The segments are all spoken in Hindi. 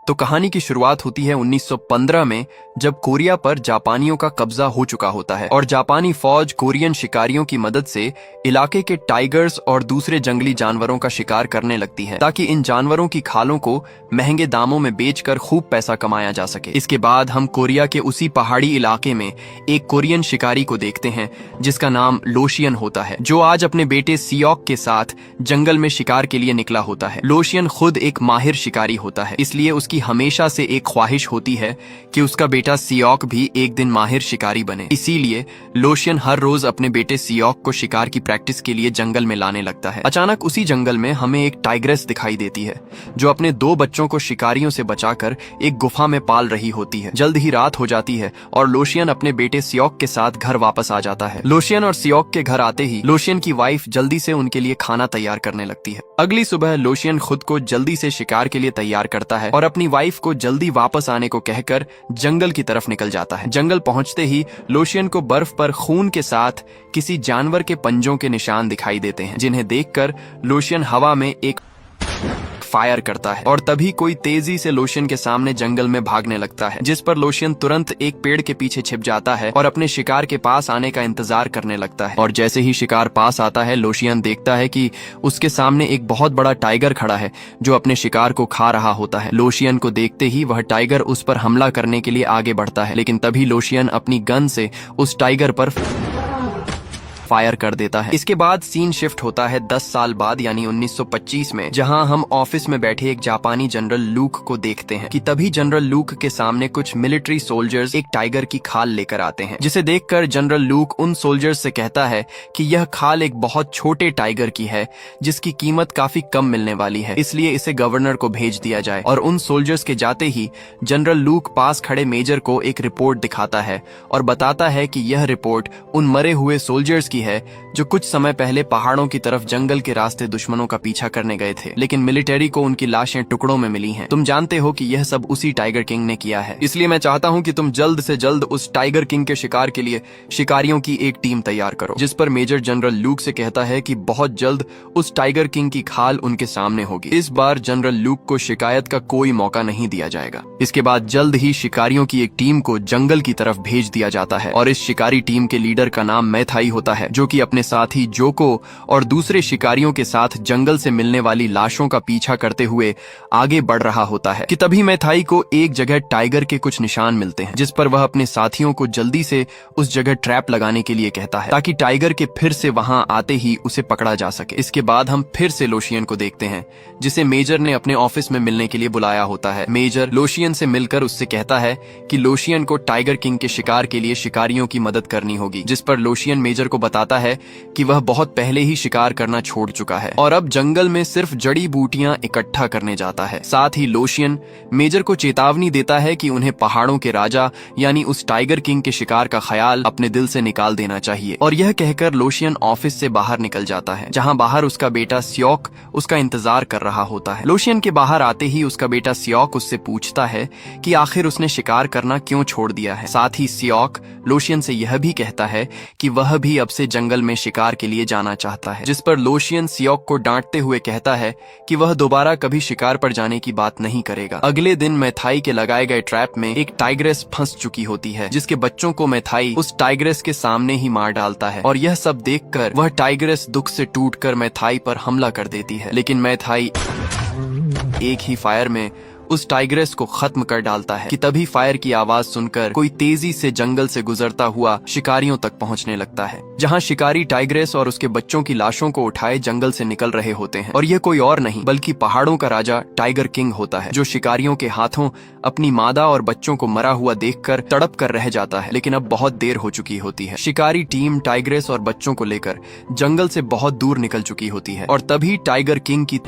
तो कहानी की शुरुआत होती है 1915 में, जब कोरिया पर जापानियों का कब्जा हो चुका होता है और जापानी फौज कोरियन शिकारियों की मदद से इलाके के टाइगर्स और दूसरे जंगली जानवरों का शिकार करने लगती है, ताकि इन जानवरों की खालों को महंगे दामों में बेचकर खूब पैसा कमाया जा सके। इसके बाद हम कोरिया के उसी पहाड़ी इलाके में एक कोरियन शिकारी को देखते हैं जिसका नाम लोशियन होता है, जो आज अपने बेटे सियोक के साथ जंगल में शिकार के लिए निकला होता है। लोशियन खुद एक माहिर शिकारी होता है, इसलिए उसकी हमेशा से एक ख्वाहिश होती है कि उसका बेटा सियोक भी एक दिन माहिर शिकारी बने। इसीलिए लोशियन हर रोज अपने बेटे सियोक को शिकार की प्रैक्टिस के लिए जंगल में लाने लगता है। अचानक उसी जंगल में हमें एक टाइग्रेस दिखाई देती है, जो अपने 2 बच्चों को शिकारियों से बचाकर एक गुफा में पाल रही होती है। जल्द ही रात हो जाती है और लोशियन अपने बेटे सियोक के साथ घर वापस आ जाता है। लोशियन और सियोक के घर आते ही लोशियन की वाइफ जल्दी से उनके लिए खाना तैयार करने लगती है। अगली सुबह लोशियन खुद को जल्दी से शिकार के लिए तैयार करता है और अपनी वाइफ को जल्दी वापस आने को कहकर जंगल की तरफ निकल जाता है। जंगल पहुंचते ही लोशियन को बर्फ पर खून के साथ किसी जानवर के पंजों के निशान दिखाई देते हैं, जिन्हें देखकर लोशियन हवा में एक फायर करता है और तभी कोई तेजी से लोशियन के सामने जंगल में भागने लगता है, जिस पर लोशियन तुरंत एक पेड़ के पीछे छिप जाता है और अपने शिकार के पास आने का इंतजार करने लगता है। और जैसे ही शिकार पास आता है, लोशियन देखता है कि उसके सामने एक बहुत बड़ा टाइगर खड़ा है जो अपने शिकार को खा रहा होता है। लोशियन को देखते ही वह टाइगर उस पर हमला करने के लिए आगे बढ़ता है, लेकिन तभी लोशियन अपनी गन से उस टाइगर पर फायर कर देता है। इसके बाद सीन शिफ्ट होता है 10 साल बाद, यानी 1925 में, जहां हम ऑफिस में बैठे एक जापानी जनरल लूक को देखते हैं कि तभी जनरल लूक के सामने कुछ मिलिट्री सोल्जर्स एक टाइगर की खाल लेकर आते हैं, जिसे देखकर जनरल लूक उन सोल्जर्स से कहता है कि यह खाल एक बहुत छोटे टाइगर की है जिसकी कीमत काफी कम मिलने वाली है, इसलिए इसे गवर्नर को भेज दिया जाए। और उन सोल्जर्स के जाते ही जनरल लूक पास खड़े मेजर को एक रिपोर्ट दिखाता है और बताता है कि यह रिपोर्ट उन मरे हुए सोल्जर्स है जो कुछ समय पहले पहाड़ों की तरफ जंगल के रास्ते दुश्मनों का पीछा करने गए थे, लेकिन मिलिट्री को उनकी लाशें टुकड़ों में मिली हैं। तुम जानते हो कि यह सब उसी टाइगर किंग ने किया है, इसलिए मैं चाहता हूं कि तुम जल्द से जल्द उस टाइगर किंग के शिकार के लिए शिकारियों की एक टीम तैयार करो। जिस पर मेजर जनरल लूक से कहता है कि बहुत जल्द उस टाइगर किंग की खाल उनके सामने होगी। इस बार जनरल लूक को शिकायत का कोई मौका नहीं दिया जाएगा। इसके बाद जल्द ही शिकारियों की एक टीम को जंगल की तरफ भेज दिया जाता है और इस शिकारी टीम के लीडर का नाम मैथाई होता है, जो कि अपने साथी जोको और दूसरे शिकारियों के साथ जंगल से मिलने वाली लाशों का पीछा करते हुए आगे बढ़ रहा होता है कि तभी मैथाई को एक जगह टाइगर के कुछ निशान मिलते हैं, जिस पर वह अपने साथियों को जल्दी से उस जगह ट्रैप लगाने के लिए कहता है, ताकि टाइगर के फिर से वहां आते ही उसे पकड़ा जा सके। इसके बाद हम फिर से लोशियन को देखते हैं, जिसे मेजर ने अपने ऑफिस में मिलने के लिए बुलाया होता है। मेजर लोशियन से मिलकर उससे कहता है कि लोशियन को टाइगर किंग के शिकार के लिए शिकारियों की मदद करनी होगी, जिस पर लोशियन मेजर को बताता है कि वह बहुत पहले ही शिकार करना छोड़ चुका है और अब जंगल में सिर्फ जड़ी बूटियां इकट्ठा करने जाता है। साथ ही लोशियन मेजर को चेतावनी देता है कि उन्हें पहाड़ों के राजा यानी उस टाइगर किंग के शिकार का ख्याल अपने दिल से निकाल देना चाहिए। और यह कहकर लोशियन ऑफिस से बाहर निकल जाता है, जहां बाहर उसका बेटा सियोक उसका इंतजार कर रहा होता है। लोशियन के बाहर आते ही उसका बेटा सियोक उससे पूछता है कि आखिर उसने शिकार करना क्यों छोड़ दिया है। साथ ही सियोक लोशियन से यह भी कहता है कि वह भी अब से जंगल में शिकार के लिए जाना चाहता है, जिस पर लोशियन सियोक को डांटते हुए कहता है कि वह दोबारा कभी शिकार पर जाने की बात नहीं करेगा। अगले दिन मैथाई के लगाए गए ट्रैप में एक टाइग्रेस फंस चुकी होती है, जिसके बच्चों को मैथाई उस टाइग्रेस के सामने ही मार डालता है और यह सब देखकर वह टाइग्रेस दुख से टूटकर मैथाई पर हमला कर देती है, लेकिन मैथाई एक ही फायर में उस टाइग्रेस को खत्म कर डालता है कि तभी फायर की आवाज सुनकर कोई तेजी से जंगल से गुजरता हुआ शिकारियों तक पहुंचने लगता है, जहां शिकारी टाइग्रेस और उसके बच्चों की लाशों को उठाए जंगल से निकल रहे होते हैं। और यह कोई और नहीं बल्कि पहाड़ों का राजा टाइगर किंग होता है, जो शिकारियों के हाथों अपनी मादा और बच्चों को मरा हुआ देखकर तड़प कर रह जाता है, लेकिन अब बहुत देर हो चुकी होती है। शिकारी टीम टाइग्रेस और बच्चों को लेकर जंगल से बहुत दूर निकल चुकी होती है और तभी टाइगर किंग की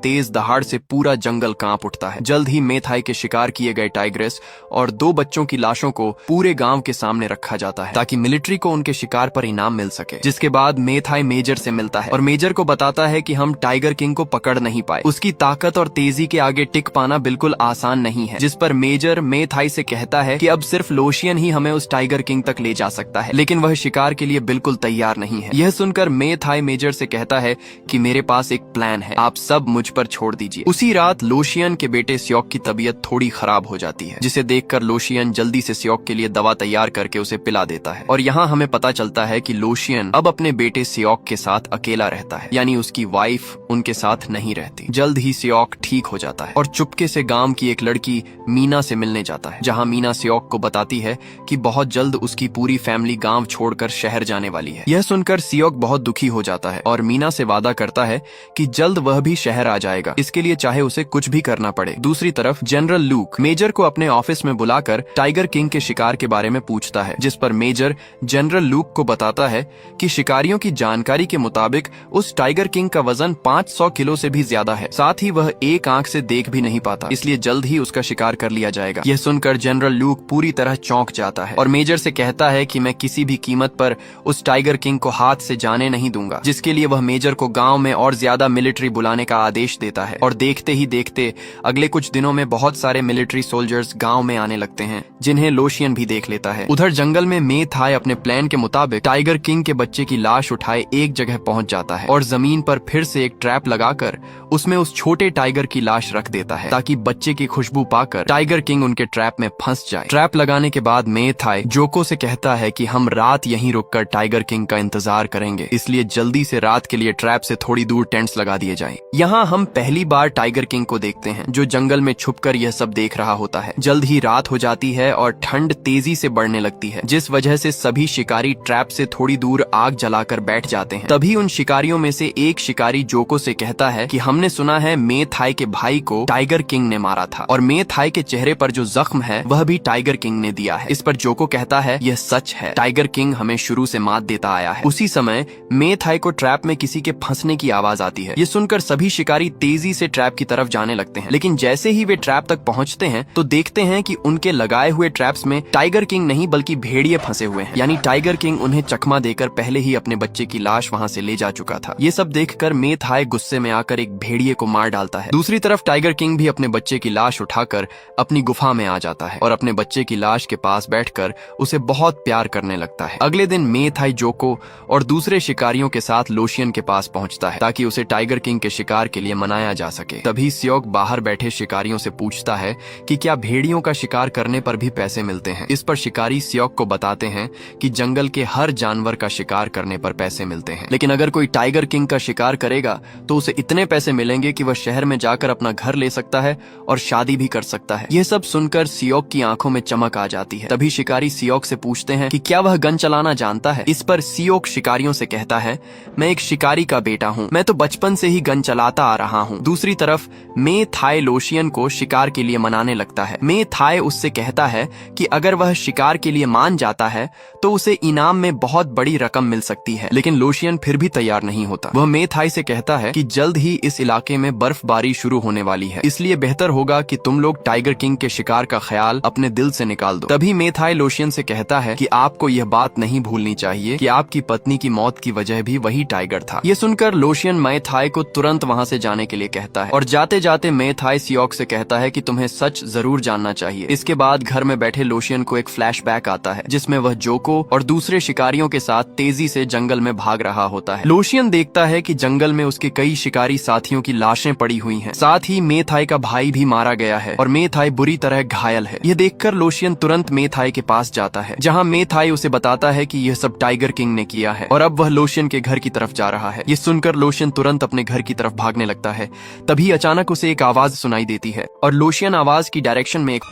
तेज दहाड़ से पूरा जंगल कांप उठता है। जल्द ही मैथाई के शिकार किए गए टाइग्रेस और 2 बच्चों की लाशों को पूरे गांव के सामने रखा जाता है, ताकि मिलिट्री को उनके शिकार पर इनाम मिल सके। जिसके बाद मैथाई मेजर से मिलता है और मेजर को बताता है कि हम टाइगर किंग को पकड़ नहीं पाए, उसकी ताकत और तेजी के आगे टिक पाना बिल्कुल आसान नहीं है। जिस पर मेजर मैथाई से कहता है कि अब सिर्फ लोशियन ही हमें उस टाइगर किंग तक ले जा सकता है, लेकिन वह शिकार के लिए बिल्कुल तैयार नहीं है। यह सुनकर मैथाई मेजर से कहता है कि मेरे पास एक प्लान है, आप सब मुझ पर छोड़ दीजिए। उसी रात लोशियन के बेटे सियोक की तबीयत थोड़ी खराब हो जाती है, जिसे देखकर लोशियन जल्दी से सियोक के लिए दवा तैयार करके उसे पिला देता है। और यहाँ हमें पता चलता है कि लोशियन अब अपने बेटे सियोक के साथ अकेला रहता है, यानी उसकी वाइफ उनके साथ नहीं रहती। जल्द ही सियोक ठीक हो जाता है और चुपके से गांव की एक लड़की मीना से मिलने जाता है, जहाँ मीना सियोक को बताती है कि बहुत जल्द उसकी पूरी फैमिली गांव छोड़कर शहर जाने वाली है। यह सुनकर सियोक बहुत दुखी हो जाता है और मीना से वादा करता है कि जल्द वह भी शहर आ जाएगा, इसके लिए चाहे उसे कुछ भी करना पड़े। दूसरी तरफ जनरल लूक मेजर को अपने ऑफिस में बुलाकर टाइगर किंग के शिकार के बारे में पूछता है, जिस पर मेजर जनरल लूक को बताता है कि शिकारियों की जानकारी के मुताबिक उस टाइगर किंग का वजन 500 किलो से भी ज्यादा है, साथ ही वह एक आंख से देख भी नहीं पाता, इसलिए जल्द ही उसका शिकार कर लिया जाएगा। यह सुनकर जनरल लूक पूरी तरह चौंक जाता है और मेजर से कहता है कि मैं किसी भी कीमत पर उस टाइगर किंग को हाथ से जाने नहीं दूंगा, जिसके लिए वह मेजर को गांव में और ज्यादा मिलिट्री बुलाने का आदेश देता है। और देखते ही देखते अगले कुछ दिनों में बहुत सारे मिलिट्री सोल्जर्स गांव में आने लगते हैं, जिन्हें लोशियन भी देख लेता है। उधर जंगल में मे थाई अपने प्लान के मुताबिक टाइगर किंग के बच्चे की लाश उठाए एक जगह पहुंच जाता है और जमीन पर फिर से एक ट्रैप लगाकर उसमें उस छोटे टाइगर की लाश रख देता है, ताकि बच्चे की खुशबू पाकर टाइगर किंग उनके ट्रैप में फंस जाए। ट्रैप लगाने के बाद मे थाई जोको से कहता है कि हम रात यहीं रुककर टाइगर किंग का इंतजार करेंगे, इसलिए जल्दी से रात के लिए ट्रैप से थोड़ी दूर टेंट्स लगा दिए जाएं। यहाँ हम पहली बार टाइगर किंग को देखते हैं, जो जंगल में छुपकर यह सब देख रहा होता है। जल्द ही रात हो जाती है और ठंड तेजी से बढ़ने लगती है, जिस वजह से सभी शिकारी ट्रैप से थोड़ी दूर आग जलाकर बैठ जाते हैं। तभी उन शिकारियों में से एक शिकारी जोको से कहता है कि हमने सुना है मे थाई के भाई को टाइगर किंग ने मारा था और मे थाई के चेहरे पर जो जख्म है वह भी टाइगर किंग ने दिया है। इस पर जोको कहता है यह सच है, टाइगर किंग हमें शुरू से मात देता आया है। उसी समय मे थाई को ट्रैप में किसी के फंसने की आवाज आती है। ये सुनकर सभी शिकारी तेजी से ट्रैप की तरफ जाने लगते हैं, लेकिन जैसे ही वे ट्रैप तक पहुंचते हैं तो देखते हैं कि उनके लगाए हुए ट्रैप्स में टाइगर किंग नहीं बल्कि भेड़िए फंसे हुए हैं, यानी टाइगर किंग उन्हें चकमा देकर पहले ही अपने बच्चे की लाश वहां से ले जा चुका था। ये सब देखकर मे थाई गुस्से में आकर एक भेड़िए को मार डालता है। दूसरी तरफ टाइगर किंग भी अपने बच्चे की लाश उठाकर अपनी गुफा में आ जाता है और अपने बच्चे की लाश के पास बैठकर उसे बहुत प्यार करने लगता है। अगले दिन मे थाई जोको और दूसरे शिकारियों के साथ लोशियन के पास पहुंचता है, ताकि उसे टाइगर किंग के शिकार के लिए मनाया जा सके। तभी सियोक बाहर बैठे शिकारियों से पूछता है कि क्या भेड़ियों का शिकार करने पर भी पैसे मिलते हैं। इस पर शिकारी सियोक को बताते हैं कि जंगल के हर जानवर का शिकार करने पर पैसे मिलते हैं, लेकिन अगर कोई टाइगर किंग का शिकार करेगा तो उसे इतने पैसे मिलेंगे कि वह शहर में जाकर अपना घर ले सकता है और शादी भी कर सकता है। यह सब सुनकर सियोक की आंखों में चमक आ जाती है। तभी शिकारी सियोक से पूछते हैं कि क्या वह गन चलाना जानता है। इस पर सियोक शिकारियों से कहता है मैं एक शिकारी का बेटा हूँ, मैं तो बचपन से ही गन चलाता आ रहा हूँ। दूसरी तरफ मे थाई लोशियन को शिकार के लिए मनाने लगता है। मे थाई उससे कहता है कि अगर वह शिकार के लिए मान जाता है तो उसे इनाम में बहुत बड़ी रकम मिल सकती है, लेकिन लोशियन फिर भी तैयार नहीं होता। वह मे थाई से कहता है कि जल्द ही इस इलाके में बर्फबारी शुरू होने वाली है, इसलिए बेहतर होगा कि तुम लोग टाइगर किंग के शिकार का ख्याल अपने दिल से निकाल दो। तभी मे थाई लोशियन से कहता है कि आपको यह बात नहीं भूलनी चाहिए कि आपकी पत्नी की मौत की वजह भी वही टाइगर था। ये सुनकर लोशियन मे थाई को तुरंत वहाँ से जाने के लिए कहता है और जाते जाते मे थाई सियोक से कहता है कि तुम्हें सच जरूर जानना चाहिए। इसके बाद घर में बैठे लोशियन को एक फ्लैशबैक आता है, जिसमें वह जोको और दूसरे शिकारियों के साथ तेजी से जंगल में भाग रहा होता है। लोशियन देखता है कि जंगल में उसके कई शिकारी साथियों की लाशें पड़ी हुई हैं, साथ ही मे थाई का भाई भी मारा गया है और मे थाई बुरी तरह घायल है। यह देखकर लोशियन तुरंत मे थाई के पास जाता है, जहाँ मे थाई उसे बताता है कि यह सब टाइगर किंग ने किया है और अब वह लोशियन के घर की तरफ जा रहा है। ये सुनकर लोशियन तुरंत अपने घर की तरफ भागने लगता है। तभी अचानक उसे एक आवाज सुनाई देती है और लोशियन आवाज की डायरेक्शन में एक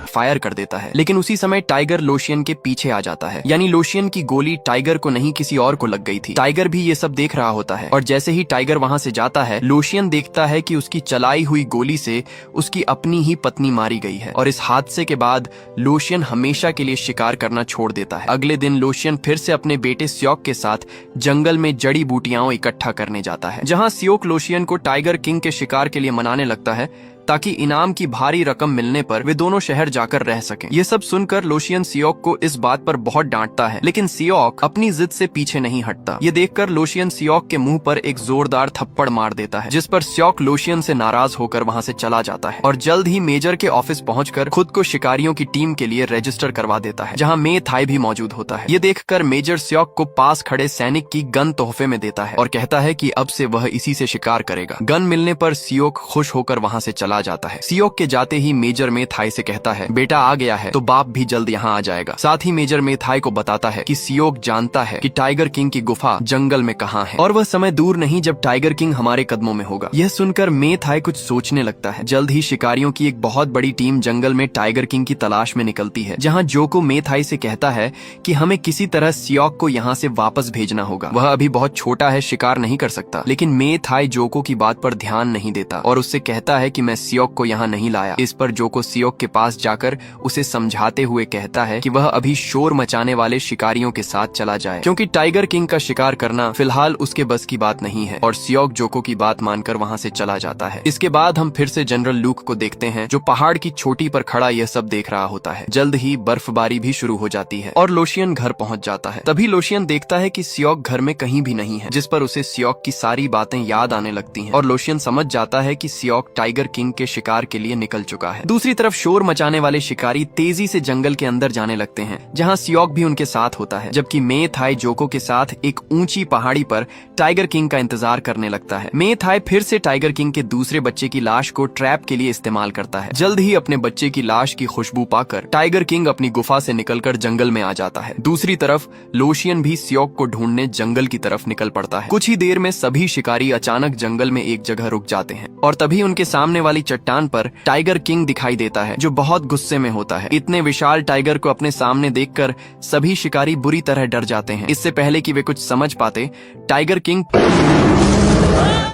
फायर कर देता है, लेकिन उसी समय टाइगर लोशियन के पीछे आ जाता है, यानी लोशियन की गोली टाइगर को नहीं किसी और को लग गई थी। टाइगर भी ये सब देख रहा होता है और जैसे ही टाइगर वहां से जाता है, लोशियन देखता है कि उसकी चलाई हुई गोली से उसकी अपनी ही पत्नी मारी गई है और इस हादसे के बाद लोशियन हमेशा के लिए शिकार करना छोड़ देता है। अगले दिन लोशियन फिर से अपने बेटे सियोक के साथ जंगल में जड़ी बूटियां इकट्ठा करने जाता है। जहाँ सियोक लोशियन को टाइगर किंग के शिकार के लिए मनाने लगता है, ताकि इनाम की भारी रकम मिलने पर वे दोनों शहर जाकर रह सकें। ये सब सुनकर लोशियन सियोक को इस बात पर बहुत डांटता है, लेकिन सियोक अपनी जिद से पीछे नहीं हटता। ये देखकर लोशियन सियोक के मुंह पर एक जोरदार थप्पड़ मार देता है, जिस पर सियोक लोशियन से नाराज होकर वहाँ से चला जाता है और जल्द ही मेजर के ऑफिस पहुंचकर खुद को शिकारियों की टीम के लिए रजिस्टर करवा देता है, जहाँ मे थाई भी मौजूद होता है। ये देखकर मेजर सियोक को पास खड़े सैनिक की गन तोहफे में देता है और कहता है कि अब से वह इसी से शिकार करेगा। गन मिलने पर सियोक खुश होकर वहाँ से चला जाता है। सियोक के जाते ही मेजर मे थाई से कहता है, बेटा आ गया है तो बाप भी जल्द यहाँ आ जाएगा। साथ ही मेजर मे थाई को बताता है कि सियोक जानता है कि टाइगर किंग की गुफा जंगल में कहाँ है और वह समय दूर नहीं जब टाइगर किंग हमारे कदमों में होगा। यह सुनकर मे थाई कुछ सोचने लगता है। जल्द ही शिकारियों की एक बहुत बड़ी टीम जंगल में टाइगर किंग की तलाश में निकलती है, जहाँ जोको मे थाई से कहता है कि हमें किसी तरह सियोक को यहाँ से वापस भेजना होगा। वह अभी बहुत छोटा है, शिकार नहीं कर सकता। लेकिन मे थाई जोको की बात पर ध्यान नहीं देता और उससे कहता है कि मैं सियोक को यहाँ नहीं लाया। इस पर जोको सियोक के पास जाकर उसे समझाते हुए कहता है कि वह अभी शोर मचाने वाले शिकारियों के साथ चला जाए, क्योंकि टाइगर किंग का शिकार करना फिलहाल उसके बस की बात नहीं है। और सियोक जोको की बात मानकर वहाँ से चला जाता है। इसके बाद हम फिर से जनरल लूक को देखते हैं, जो पहाड़ की चोटी पर खड़ा यह सब देख रहा होता है। जल्द ही बर्फबारी भी शुरू हो जाती है और लोशियन घर पहुंच जाता है। तभी लोशियन देखता है कि सियोक घर में कहीं भी नहीं है, जिस पर उसे सियोक की सारी बातें याद आने लगती हैं और लोशियन समझ जाता है कि सियोक टाइगर किंग के शिकार के लिए निकल चुका है। दूसरी तरफ शोर मचाने वाले शिकारी तेजी से जंगल के अंदर जाने लगते हैं, जहाँ सियोक भी उनके साथ होता है, जबकि मे थाई जोको के साथ एक ऊंची पहाड़ी पर टाइगर किंग का इंतजार करने लगता है। मे थाई फिर से टाइगर किंग के दूसरे बच्चे की लाश को ट्रैप के लिए इस्तेमाल करता है। जल्द ही अपने बच्चे की लाश की खुशबू पाकर टाइगर किंग अपनी गुफा से निकलकर जंगल में आ जाता है। दूसरी तरफ लोशियन भी सियोक को ढूंढने जंगल की तरफ निकल पड़ता है। कुछ ही देर में सभी शिकारी अचानक जंगल में एक जगह रुक जाते हैं और तभी उनके सामने वाली चट्टान पर टाइगर किंग दिखाई देता है, जो बहुत गुस्से में होता है। इतने विशाल टाइगर को अपने सामने देखकर सभी शिकारी बुरी तरह डर जाते हैं। इससे पहले कि वे कुछ समझ पाते, टाइगर किंग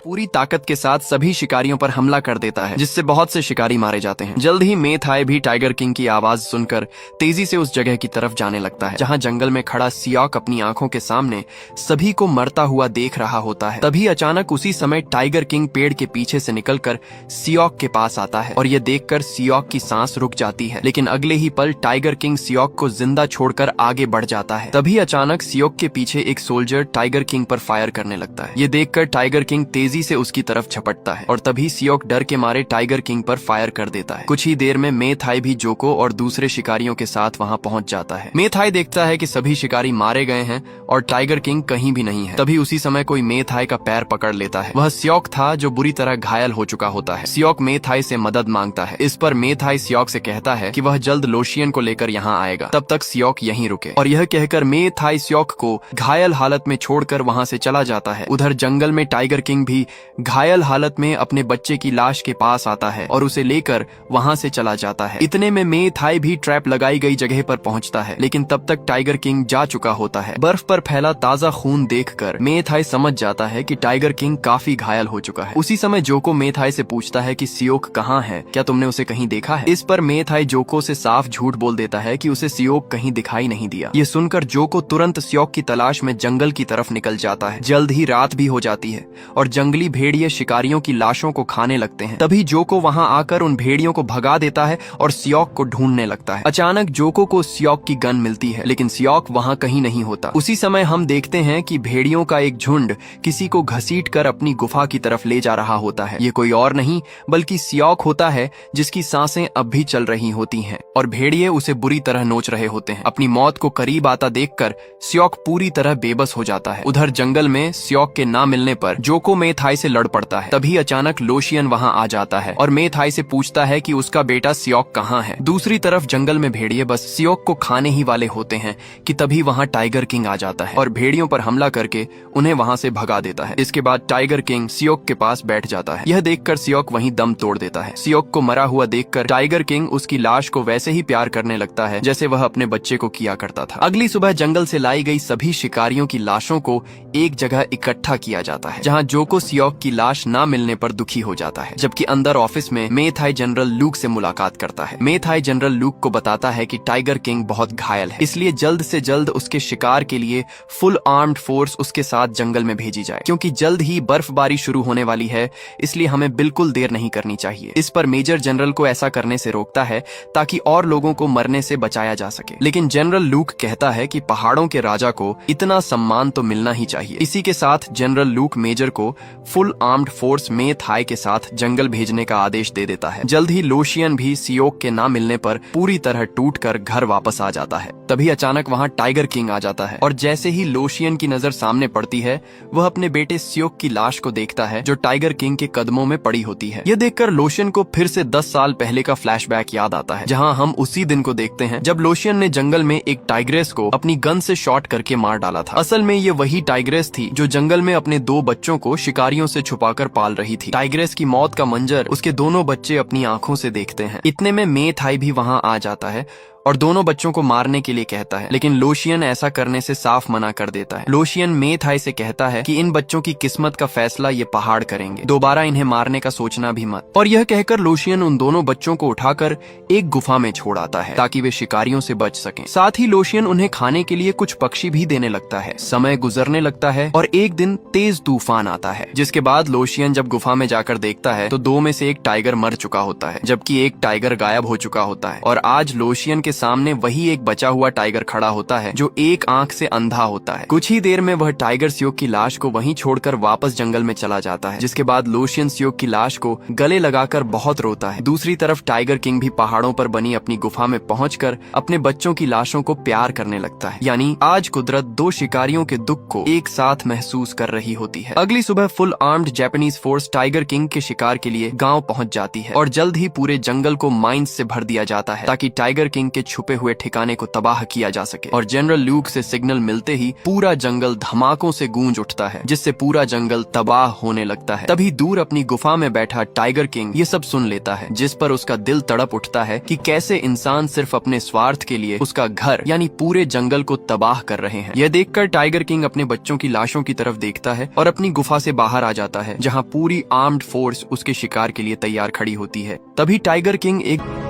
पूरी ताकत के साथ सभी शिकारियों पर हमला कर देता है, जिससे बहुत से शिकारी मारे जाते हैं। जल्द ही मे थाई भी टाइगर किंग की आवाज सुनकर तेजी से उस जगह की तरफ जाने लगता है, जहां जंगल में खड़ा सियोक अपनी आंखों के सामने सभी को मरता हुआ देख रहा होता है। तभी अचानक उसी समय टाइगर किंग पेड़ के पीछे से निकलकर सियोक के पास आता है और यह देखकर सियोक की सांस रुक जाती है। लेकिन अगले ही पल टाइगर किंग सियोक को जिंदा छोड़कर आगे बढ़ जाता है। तभी अचानक सियोक के पीछे एक सोल्जर टाइगर किंग पर फायर करने लगता है। ये देखकर टाइगर किंग तेजी से उसकी तरफ झपटता है और तभी सियोक डर के मारे टाइगर किंग पर फायर कर देता है। कुछ ही देर में मे थाई भी जोको और दूसरे शिकारियों के साथ वहां पहुंच जाता है। मे थाई देखता है कि सभी शिकारी मारे गए हैं और टाइगर किंग कहीं भी नहीं है। तभी उसी समय कोई मे थाई का पैर पकड़ लेता है। वह सियोक था, जो बुरी तरह घायल हो चुका होता है। सियोक मे थाई से मदद मांगता है। इस पर मे थाई सियोक से कहता है कि वह जल्द लोशियन को लेकर यहाँ आएगा, तब तक सियोक यहीं रुके। और यह कहकर मे थाई सियोक को घायल हालत में छोड़कर वहाँ से चला जाता है। उधर जंगल में टाइगर किंग भी घायल हालत में अपने बच्चे की लाश के पास आता है और उसे लेकर वहां से चला जाता है। इतने में मे थाई भी ट्रैप लगाई गई जगह पर पहुंचता है, लेकिन तब तक टाइगर किंग जा चुका होता है। बर्फ पर फैला ताजा खून देखकर मे थाई समझ जाता है कि टाइगर किंग काफी घायल हो चुका है। उसी समय जोको मे थाई से पूछता है कि सियोक कहाँ है, क्या तुमने उसे कहीं देखा है? इस पर मे थाई जोको से साफ झूठ बोल देता है कि उसे सियोक कहीं दिखाई नहीं दिया। ये सुनकर जोको तुरंत सियोक की तलाश में जंगल की तरफ निकल जाता है। जल्द ही रात भी हो जाती है और जंगली भेड़िए शिकारियों की लाशों को खाने लगते हैं। तभी जोको वहां आकर उन भेड़ियों को भगा देता है और सियोक को ढूंढने लगता है। अचानक जोको को सियोक की गन मिलती है, लेकिन सियोक वहां कहीं नहीं होता। उसी समय हम देखते हैं कि भेड़ियों का एक झुंड किसी को घसीटकर अपनी गुफा की तरफ ले जा रहा होता है। ये कोई और नहीं बल्कि सियोक होता है, जिसकी सांसें अब भी चल रही होती हैं और भेड़िए उसे बुरी तरह नोच रहे होते हैं। अपनी मौत को करीब आता देखकर सियोक पूरी तरह बेबस हो जाता है। उधर जंगल में सियोक के ना मिलने पर जोको मे थाई से लड़ पड़ता है। तभी अचानक लोशियन वहां आ जाता है और मे थाई से पूछता है कि उसका बेटा सियोक कहाँ है। दूसरी तरफ जंगल में भेड़िए बस सियोक को खाने ही वाले होते हैं कि तभी वहां टाइगर किंग आ जाता है और भेड़ियों पर हमला करके उन्हें वहां से भगा देता है। इसके बाद टाइगर किंग सियोक के पास बैठ जाता है। यह देखकर सियोक वहीं दम तोड़ देता है। सियोक को मरा हुआ देखकर टाइगर किंग उसकी लाश को वैसे ही प्यार करने लगता है जैसे वह अपने बच्चे को किया करता था। अगली सुबह जंगल से लाई गई सभी शिकारियों की लाशों को एक जगह इकट्ठा किया जाता है, जहाँ जोको सियोक की लाश ना मिलने पर दुखी हो जाता है। जबकि अंदर ऑफिस में मे थाई जनरल लूक से मुलाकात करता है। मे थाई जनरल लूक को बताता है कि टाइगर किंग बहुत घायल है, इसलिए जल्द से जल्द उसके शिकार के लिए फुल आर्म्ड फोर्स उसके साथ जंगल में भेजी जाए, क्योंकि जल्द ही बर्फबारी शुरू होने वाली है, इसलिए हमें बिल्कुल देर नहीं करनी करनी चाहिए। इस पर मेजर जनरल को ऐसा करने से रोकता है ताकि और लोगों को मरने से बचाया जा सके। लेकिन जनरल लूक कहता है कि पहाड़ों के राजा को इतना सम्मान तो मिलना ही चाहिए। इसी के साथ जनरल लूक मेजर को फुल आर्म्ड फोर्स मे थाई के साथ जंगल भेजने का आदेश दे देता है। जल्द ही लोशियन भी सियोक के ना मिलने पर पूरी तरह टूटकर घर वापस आ जाता है। तभी अचानक वहाँ टाइगर किंग आ जाता है और जैसे ही लोशियन की नजर सामने पड़ती है वह अपने बेटे सियोक की लाश को देखता है जो टाइगर किंग के कदमों में पड़ी होती है। यह देखकर लोशियन को फिर से 10 साल पहले का फ्लैशबैक याद आता है, जहां हम उसी दिन को देखते हैं जब लोशियन ने जंगल में एक टाइग्रेस को अपनी गन से शॉट करके मार डाला था। असल में ये वही टाइग्रेस थी जो जंगल में अपने 2 बच्चों को शिकारियों से छुपाकर पाल रही थी। टाइग्रेस की मौत का मंजर उसके दोनों बच्चे अपनी आंखों से देखते हैं। इतने में मे थाई भी वहां आ जाता है और दोनों बच्चों को मारने के लिए कहता है, लेकिन लोशियन ऐसा करने से साफ मना कर देता है। लोशियन मे थाई से कहता है कि इन बच्चों की किस्मत का फैसला ये पहाड़ करेंगे, दोबारा इन्हें मारने का सोचना भी मत। और यह कहकर लोशियन उन दोनों बच्चों को उठाकर एक गुफा में छोड़ आता है ताकि वे शिकारियों से बच सकें। साथ ही लोशियन उन्हें खाने के लिए कुछ पक्षी भी देने लगता है। समय गुजरने लगता है और एक दिन तेज तूफान आता है, जिसके बाद लोशियन जब गुफा में जाकर देखता है तो 2 में से एक टाइगर मर चुका होता है, जबकि एक टाइगर गायब हो चुका होता है। और आज लोशियन के सामने वही एक बचा हुआ टाइगर खड़ा होता है जो एक आंख से अंधा होता है। कुछ ही देर में वह टाइगर सियोक की लाश को वहीं छोड़कर वापस जंगल में चला जाता है, जिसके बाद लोशियन सियोक की लाश को गले लगाकर बहुत रोता है। दूसरी तरफ टाइगर किंग भी पहाड़ों पर बनी अपनी गुफा में पहुंचकर अपने बच्चों की लाशों को प्यार करने लगता है। यानी आज कुदरत 2 शिकारियों के दुख को एक साथ महसूस कर रही होती है। अगली सुबह full armed Japanese force tiger king के शिकार के लिए गाँव पहुँच जाती है और जल्द ही पूरे जंगल को माइंस से भर दिया जाता है ताकि टाइगर किंग के छुपे हुए ठिकाने को तबाह किया जा सके। और जनरल लूक से सिग्नल मिलते ही पूरा जंगल धमाकों से गूंज उठता है, जिससे पूरा जंगल तबाह होने लगता है। तभी दूर अपनी गुफा में बैठा टाइगर किंग ये सब सुन लेता है, जिस पर उसका दिल तड़प उठता है कि कैसे इंसान सिर्फ अपने स्वार्थ के लिए उसका घर यानी पूरे जंगल को तबाह कर रहे हैं। यह देखकर टाइगर किंग अपने बच्चों की लाशों की तरफ देखता है और अपनी गुफा से बाहर आ जाता है, जहाँ पूरी आर्म्ड फोर्स उसके शिकार के लिए तैयार खड़ी होती है। तभी टाइगर किंग एक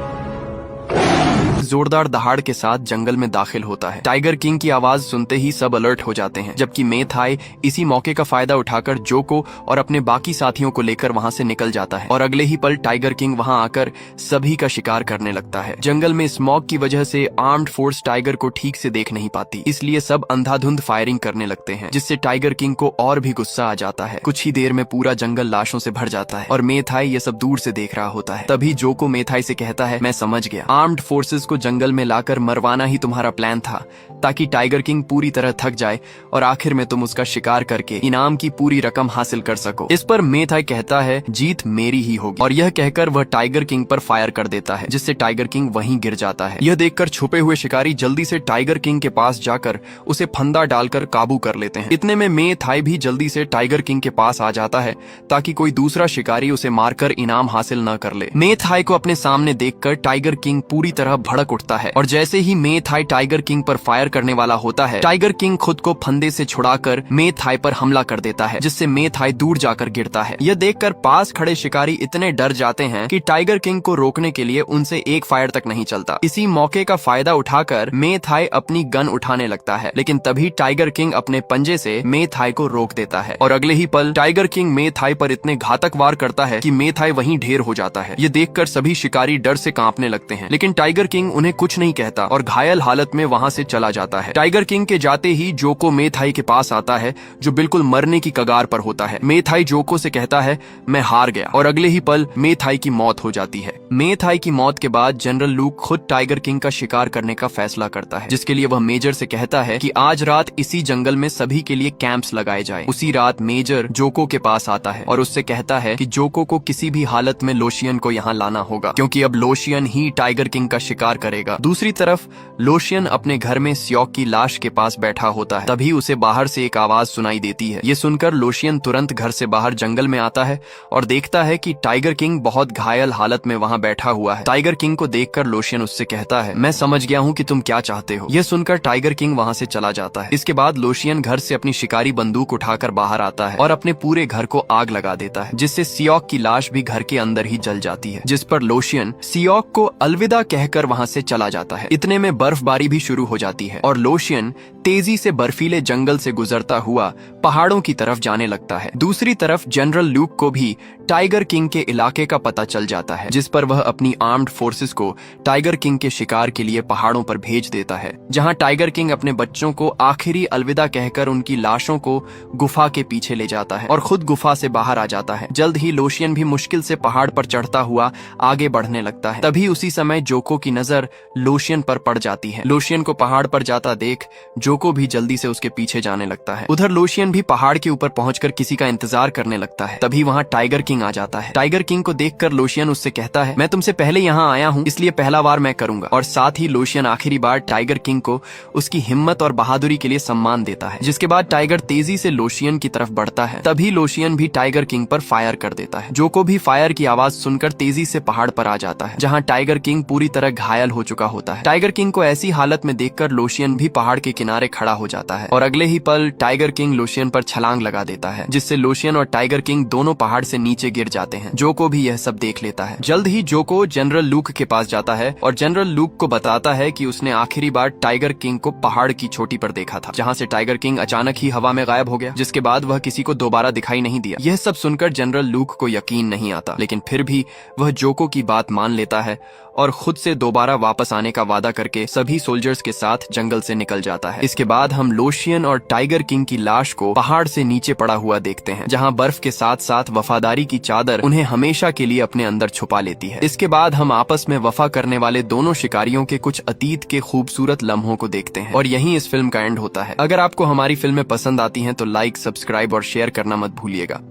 जोरदार दहाड़ के साथ जंगल में दाखिल होता है। टाइगर किंग की आवाज सुनते ही सब अलर्ट हो जाते हैं, जबकि मे थाई इसी मौके का फायदा उठाकर जोको और अपने बाकी साथियों को लेकर वहां से निकल जाता है। और अगले ही पल टाइगर किंग वहां आकर सभी का शिकार करने लगता है। जंगल में स्मॉग की वजह से आर्म्ड फोर्स टाइगर को ठीक से देख नहीं पाती, इसलिए सब अंधाधुंध फायरिंग करने लगते हैं, जिससे टाइगर किंग को और भी गुस्सा आ जाता है। कुछ ही देर में पूरा जंगल लाशों से भर जाता है और मे थाई ये सब दूर से देख रहा होता है। तभी जोको मे थाई से कहता है, मैं समझ गया, आर्म्ड फोर्सेस को जंगल में लाकर मरवाना ही तुम्हारा प्लान था, ताकि टाइगर किंग पूरी तरह थक जाए और आखिर में तुम उसका शिकार करके इनाम की पूरी रकम हासिल कर सको। इस पर मे थाई कहता है, जीत मेरी ही होगी, और यह कहकर वह टाइगर किंग पर फायर कर देता है, जिससे टाइगर किंग वहीं गिर जाता है। यह देखकर छुपे हुए शिकारी जल्दी से टाइगर किंग के पास जाकर उसे फंदा डालकर काबू कर लेते हैं। इतने में मे थाई भी जल्दी से टाइगर किंग के पास आ जाता है ताकि कोई दूसरा शिकारी उसे मारकर इनाम हासिल न कर ले। मे थाई को अपने सामने देखकर टाइगर किंग पूरी तरह भड़क उठता है और जैसे ही मे थाई टाइगर किंग पर फायर करने वाला होता है, टाइगर किंग खुद को फंदे से छुड़ाकर मे थाई पर हमला कर देता है, जिससे मे थाई दूर जाकर गिरता है। यह देखकर पास खड़े शिकारी इतने डर जाते हैं कि टाइगर किंग को रोकने के लिए उनसे एक फायर तक नहीं चलता। इसी मौके का फायदा उठाकर मे थाई अपनी गन उठाने लगता है, लेकिन तभी टाइगर किंग अपने पंजे से मे थाई को रोक देता है और अगले ही पल टाइगर किंग मे थाई पर इतने घातक वार करता है कि मे थाई वहीं ढेर हो जाता है। ये देखकर सभी शिकारी डर से कांपने लगते हैं, लेकिन टाइगर किंग उन्हें कुछ नहीं कहता और घायल हालत में वहां से चला जाता है। टाइगर किंग के जाते ही जोको मे थाई के पास आता है, जो बिल्कुल मरने की कगार पर होता है। मे थाई जोको से कहता है, मैं हार गया, और अगले ही पल मे थाई की मौत हो जाती है। मे थाई की मौत के बाद जनरल लूक खुद टाइगर किंग का शिकार करने का फैसला करता है, जिसके लिए वह मेजर से कहता है कि आज रात इसी जंगल में सभी के लिए कैंप्स लगाए जाएं। उसी रात मेजर जोको के पास आता है और उससे कहता है कि जोको को किसी भी हालत में लोशियन को यहाँ लाना होगा, क्योंकि अब लोशियन ही टाइगर किंग का शिकार करेगा। दूसरी तरफ लोशियन अपने घर में सियोक की लाश के पास बैठा होता है। तभी उसे बाहर से एक आवाज सुनाई देती है। ये सुनकर लोशियन तुरंत घर से बाहर जंगल में आता है और देखता है कि टाइगर किंग बहुत घायल हालत में वहाँ बैठा हुआ है। टाइगर किंग को देखकर लोशियन उससे कहता है, मैं समझ गया हूँ कि तुम क्या चाहते हो। यह सुनकर टाइगर किंग वहाँ से चला जाता है। इसके बाद लोशियन घर से अपनी शिकारी बंदूक उठाकर बाहर आता है और अपने पूरे घर को आग लगा देता है, जिससे सियोक की लाश भी घर के अंदर ही जल जाती है, जिस पर लोशियन सियोक को अलविदा कहकर वहाँ से चला जाता है। इतने में बर्फबारी भी शुरू हो जाती है और लोशियन तेजी से बर्फीले जंगल से गुजरता हुआ पहाड़ों की तरफ जाने लगता है। दूसरी तरफ जनरल लूक को भी टाइगर किंग के इलाके का पता चल जाता है, जिस पर वह अपनी आर्म्ड फोर्सेस को टाइगर किंग के शिकार के लिए पहाड़ों पर भेज देता है, जहां टाइगर किंग अपने बच्चों को आखिरी अलविदा कहकर उनकी लाशों को गुफा के पीछे ले जाता है और खुद गुफा से बाहर आ जाता है। जल्द ही लोशियन भी मुश्किल से पहाड़ पर चढ़ता हुआ आगे बढ़ने लगता है। तभी उसी समय जोको की नजर लोशियन पर पड़ जाती है। लोशियन को पहाड़ पर जाता देख जोको भी जल्दी से उसके पीछे जाने लगता है। उधर लोशियन भी पहाड़ के ऊपर पहुंचकर किसी का इंतजार करने लगता है। तभी वहां टाइगर किंग आ जाता है। टाइगर किंग को देखकर लोशियन उससे कहता है, मैं तुमसे पहले यहाँ आया हूँ, इसलिए पहला बार मैं करूंगा। और साथ ही लोशियन आखिरी बार टाइगर किंग को उसकी हिम्मत और बहादुरी के लिए सम्मान देता है, जिसके बाद टाइगर तेजी से लोशियन की तरफ बढ़ता है। तभी लोशियन भी टाइगर किंग पर फायर कर देता है। जोको भी फायर की आवाज सुनकर तेजी से पहाड़ पर आ जाता है, जहाँ टाइगर किंग पूरी तरह घायल हो चुका होता है। टाइगर किंग को ऐसी हालत में देखकर लोशियन भी पहाड़ के किनारे खड़ा हो जाता है और अगले ही पल टाइगर किंग लोशियन पर छलांग लगा देता है, जिससे लोशियन और टाइगर किंग दोनों पहाड़ से नीचे गिर जाते हैं। जोको भी यह सब देख लेता है। जल्द ही जोको जनरल लूक के पास जाता है और जनरल लूक को बताता है कि उसने आखिरी बार टाइगर किंग को पहाड़ की चोटी पर देखा था, जहाँ से टाइगर किंग अचानक ही हवा में गायब हो गया, जिसके बाद वह किसी को दोबारा दिखाई नहीं दिया। यह सब सुनकर जनरल लूक को यकीन नहीं आता, लेकिन फिर भी वह जोको की बात मान लेता है और खुद से दोबारा वापस आने का वादा करके सभी सोल्जर्स के साथ जंगल से निकल जाता है। इसके बाद हम लोशियन और टाइगर किंग की लाश को पहाड़ से नीचे पड़ा हुआ देखते हैं, जहां बर्फ के साथ साथ वफादारी की चादर उन्हें हमेशा के लिए अपने अंदर छुपा लेती है। इसके बाद हम आपस में वफा करने वाले दोनों शिकारियों के कुछ अतीत के खूबसूरत लम्हों को देखते हैं और यहीं इस फिल्म का एंड होता है। अगर आपको हमारी फिल्में पसंद आती हैं तो लाइक, सब्सक्राइब और शेयर करना मत भूलिएगा।